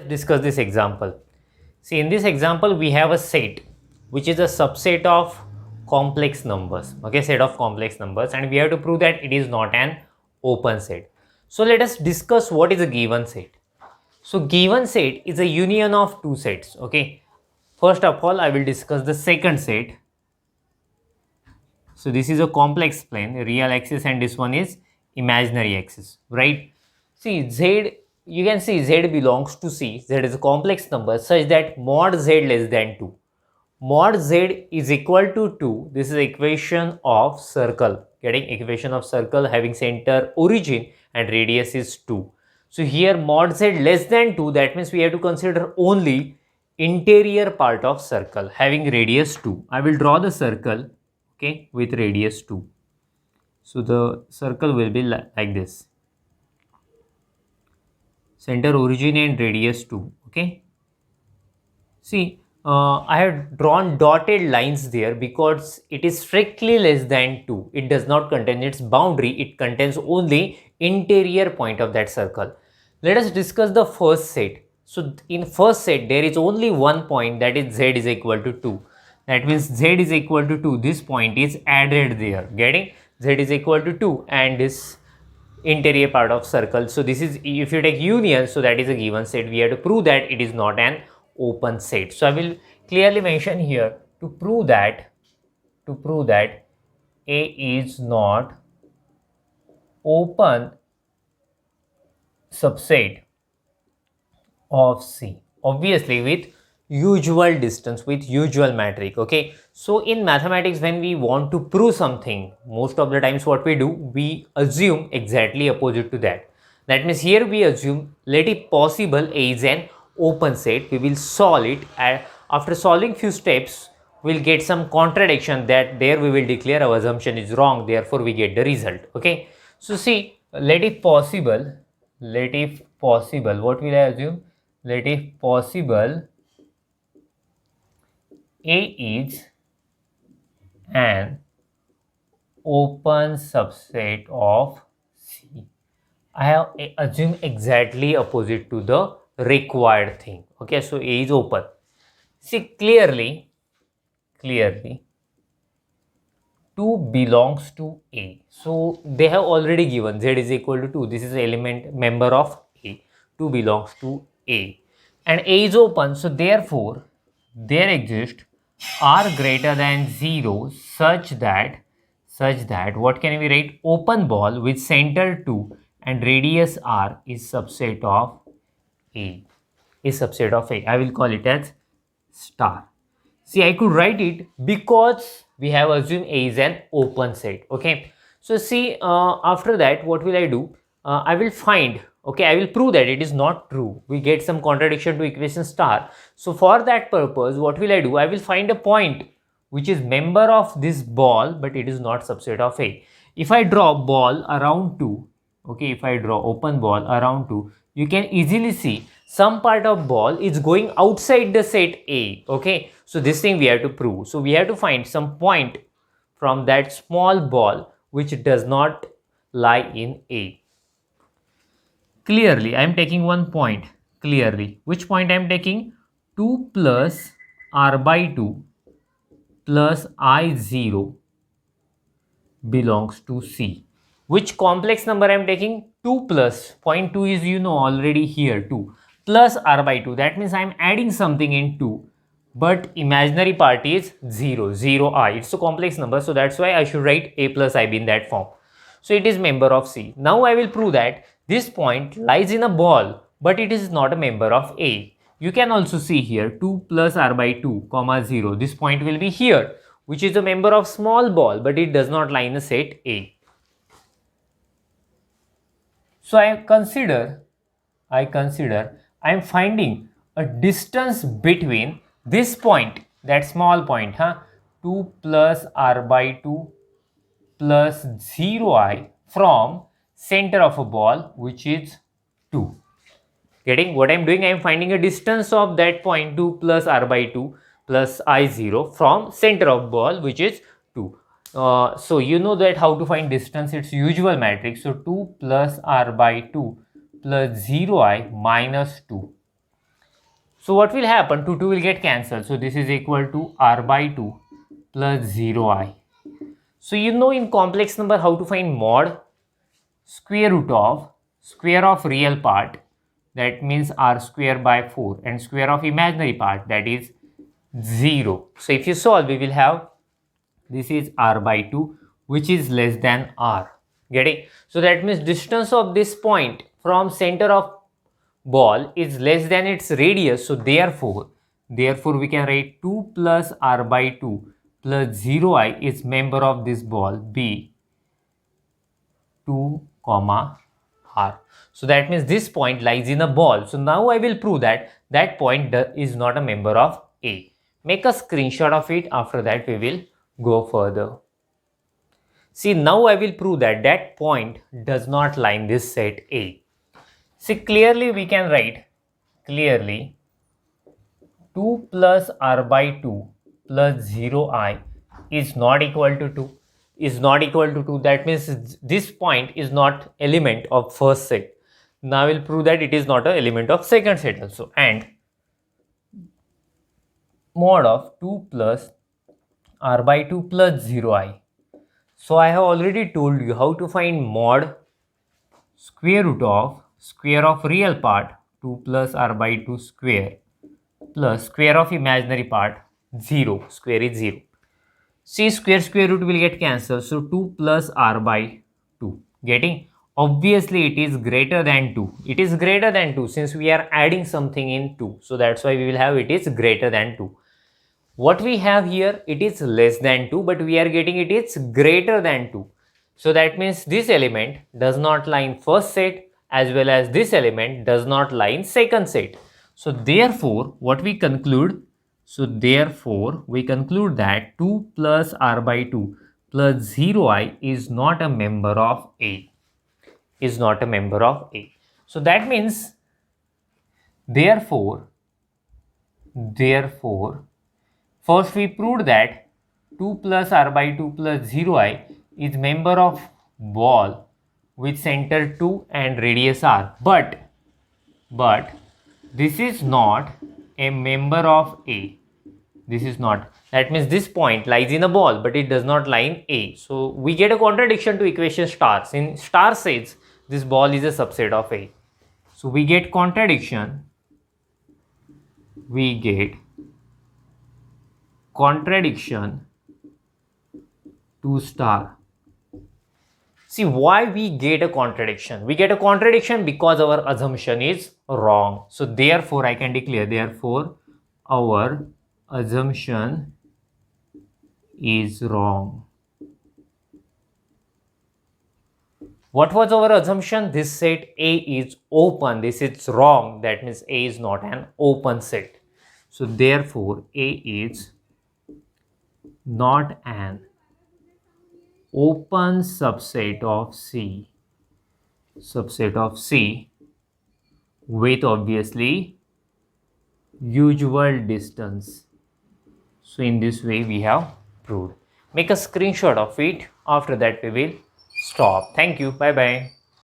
discuss this example. See, in this example, we have a set which is a subset of complex numbers. Okay, set of complex numbers, and we have to prove that it is not an open set. So let us discuss what is a given set. So given set is a union of two sets. Okay, first of all, I will discuss the second set. So this is a complex plane, real axis, and this one is imaginary axis, right? See, Z, you can see Z belongs to C. Z is a complex number such that mod Z less than 2. Mod Z is equal to 2. This is equation of circle. Getting equation of circle having center origin and radius is 2. So here mod Z less than 2, that means we have to consider only interior part of circle having radius 2. I will draw the circle, okay, with radius 2. So the circle will be like this. Center origin and radius 2. Okay. See, I have drawn dotted lines there because it is strictly less than 2. It does not contain its boundary. It contains only interior point of that circle. Let us discuss the first set. So in first set, there is only one point, that is Z is equal to 2. That means Z is equal to 2. This point is added there. Getting? Z is equal to 2 and this interior part of circle. So this is, if you take union, so that is a given set. We have to prove that it is not an open set. So I will clearly mention here to prove that A is not open subset of C, obviously with usual distance, with usual metric. Okay, so in mathematics, when we want to prove something, most of the times what we do, we assume exactly opposite to that. That means here we assume, let it possible A is an open set. We will solve it, and after solving few steps we'll get some contradiction, that there we will declare our assumption is wrong, therefore we get the result. Okay, so see, let it possible, what will I assume? Let if possible A is an open subset of C. I have assumed exactly opposite to the required thing. Okay, so A is open. See, clearly 2 belongs to A. So they have already given Z is equal to 2. This is element member of A. 2 belongs to A. And A is open. So therefore, there exists R greater than 0 such that what can we write? Open ball with center 2 and radius R is subset of A. I will call it as star. See, I could write it because we have assumed A is an open set. Okay, so see, after that what will I do? I will find, okay, I will prove that it is not true. We get some contradiction to equation star. So for that purpose, what will I do? I will find a point which is member of this ball, but it is not subset of A. If I draw ball around 2, okay, if I draw open ball around 2, you can easily see some part of ball is going outside the set A. Okay, so this thing we have to prove. So we have to find some point from that small ball which does not lie in A. Clearly, I am taking one point. Clearly, which point I am taking? 2 plus R by 2 plus I0 belongs to C. Which complex number I am taking? 2 plus 0.2 is, you know, already here, 2 plus R by 2. That means I am adding something in 2, but imaginary part is 0, 0I. It's a complex number, so that's why I should write A plus IB in that form. So it is member of C. Now I will prove that this point lies in a ball, but it is not a member of A. You can also see here 2 plus R by 2, comma 0. This point will be here, which is a member of small ball, but it does not lie in a set A. So I am finding a distance between this point, that small point, 2 plus R by 2 plus 0I from center of a ball, which is 2. Getting what I am doing? I am finding a distance of that point 2 plus R by 2 plus I0 from center of ball, which is 2. So you know that how to find distance, it's usual matrix. So 2 plus R by 2 plus 0I minus 2. So what will happen? 2 will get cancelled. So this is equal to r by 2 plus 0I. So you know in complex number how to find mod? Square of real part, that means r square by 4, and square of imaginary part, that is 0. So if you solve, we will have this is r by 2 which is less than r. Getting? So that means distance of this point from center of ball is less than its radius. So therefore we can write 2 plus r by 2 plus 0I is member of this ball B 2 comma r. So that means this point lies in a ball. So now I will prove that that point is not a member of A. Make a screenshot of it. After that we will go further. See, now I will prove that that point does not lie in this set A. See, clearly we can write clearly 2 plus r by 2 plus 0I is not equal to 2. Is not equal to 2. That means this point is not element of first set. Now I will prove that it is not an element of second set also. And mod of 2 plus r by 2 plus 0I. So I have already told you how to find mod square of real part 2 plus r by 2 square plus square of imaginary part 0. Square is 0. See, square root will get cancelled. So 2 plus r by 2. Getting? Obviously it is greater than 2. It is greater than 2 since we are adding something in 2. So that's why we will have it is greater than 2. What we have here, it is less than 2, but we are getting it is greater than 2. So that means this element does not lie in first set as well as this element does not lie in second set. So therefore, what we conclude? So therefore, we conclude that 2 plus r by 2 plus 0I is not a member of A. Is not a member of A. So that means, therefore, first we proved that 2 plus r by 2 plus 0I is member of ball with center 2 and radius r. But this is not a member of A. This is not. That means this point lies in a ball, but it does not lie in A. So we get a contradiction to equation stars. In star says this ball is a subset of A. So we get contradiction. We get contradiction to star. See, why we get a contradiction? We get a contradiction because our assumption is wrong. So therefore I can declare, therefore our assumption is wrong. What was our assumption? This set A is open. This is wrong. That means A is not an open set. So therefore A is not an open subset of C with obviously usual distance. So in this way we have proved. Make a screenshot of it. After that we will stop. Thank you. Bye bye.